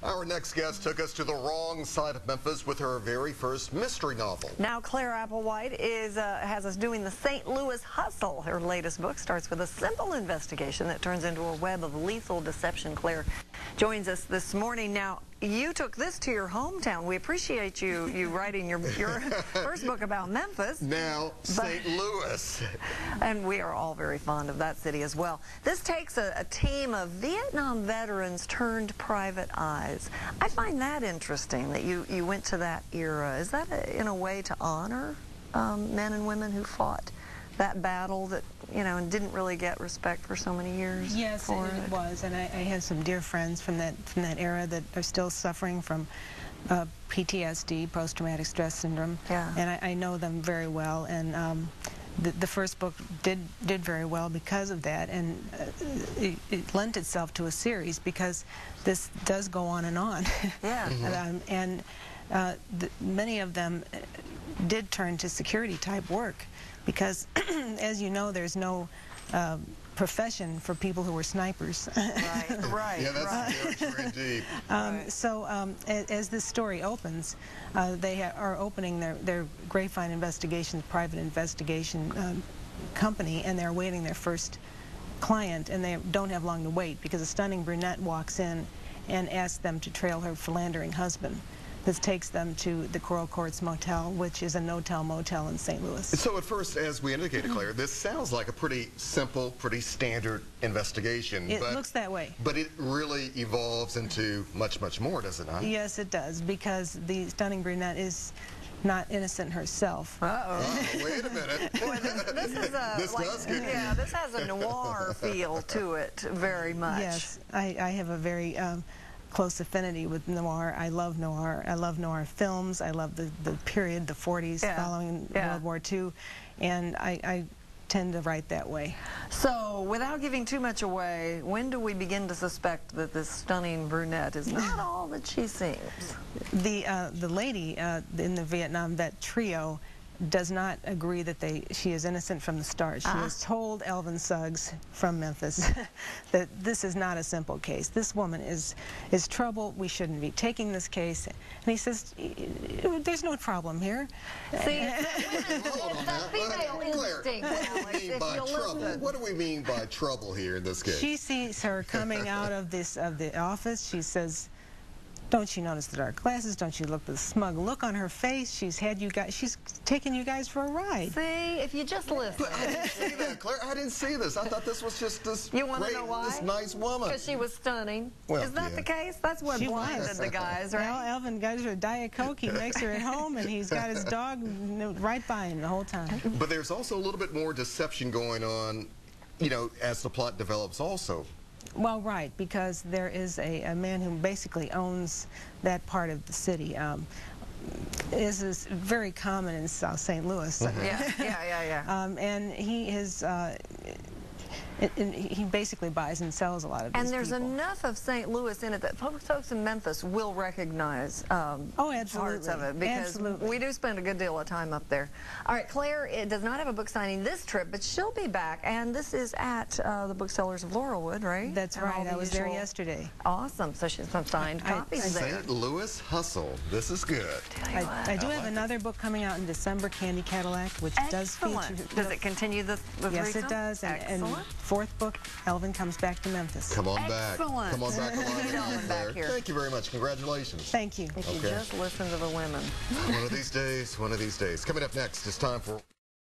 Our next guest took us to the wrong side of Memphis with her very first mystery novel. Now Claire Applewhite has us doing the St. Louis Hustle. Her latest book starts with a simple investigation that turns into a web of lethal deception. Claire joins us this morning. Now, you took this to your hometown. We appreciate you writing your first book about Memphis. Now, St. Louis. And we are all very fond of that city as well. This takes a team of Vietnam veterans turned private eyes. I find that interesting that you went to that era. Is that in a way to honor men and women who fought that battle that, you know, and didn't really get respect for so many years? Yes, it was, and I have some dear friends from that era that are still suffering from PTSD, post-traumatic stress syndrome. Yeah. And I know them very well, and the first book did very well because of that, and it lent itself to a series because this does go on and on. Yeah. And many of them did turn to security type work because, as you know, there's no profession for people who were snipers. Right. Yeah, that's very deep. So as this story opens, they are opening their Grapevine Investigations private investigation company, and they're awaiting their first client, and they don't have long to wait because a stunning brunette walks in and asks them to trail her philandering husband. This takes them to the Coral Courts Motel, which is a no-tell motel in St. Louis. So at first, as we indicated, Claire, this sounds like a pretty simple, pretty standard investigation. It looks that way. But it really evolves into much, much more, does it not? Yes, it does, because the stunning brunette is not innocent herself. Oh, wait a minute. Well, this is a this has a noir feel to it very much. Yes, I have a very close affinity with noir. I love noir. I love noir films. I love the period, the 40s following World War II, and I tend to write that way. So, without giving too much away, when do we begin to suspect that this stunning brunette is not all that she seems? The lady in the Vietnam vet trio does not agree that she is innocent from the start. She has told Elvin Suggs from Memphis that this is not a simple case. This woman is trouble. We shouldn't be taking this case. And he says, there's no problem here. See, it's female instinct, Alex. What do we mean by trouble here in this case? She sees her coming out of the office. She says, don't you notice the dark glasses? Don't you look at the smug look on her face? She's taking you guys for a ride. See, if you just listen. But I didn't see that, Claire. I didn't see this. I thought this was just this this nice woman. Because she was stunning. Well, is that the case? That's what blinded the guys, right? Well, Elvin got her a Diet Coke. He makes her at home, and he's got his dog right by him the whole time. But there's also a little bit more deception going on, you know, as the plot develops also. Well, right, because there is a man who basically owns that part of the city. This is very common in South St. Louis. Yeah. And he is... he basically buys and sells a lot of these And there's people. enough of St. Louis in it that folks in Memphis will recognize parts of it, because we do spend a good deal of time up there. All right, Claire, it does not have a book signing this trip, but she'll be back, and this is at the Booksellers of Laurelwood, right? That's right. I was there yesterday. Awesome. So she's some signed copies there. St. Louis Hustle. This is good. I do have another book coming out in December, Candy Cadillac, which does feature... Does it continue the Yes, it does. And fourth book, Elvin comes back to Memphis. Come on back. Come on back alive. back here. Thank you very much. Congratulations. Thank you. If you just listen to the women. One of these days, one of these days. Coming up next, it's time for...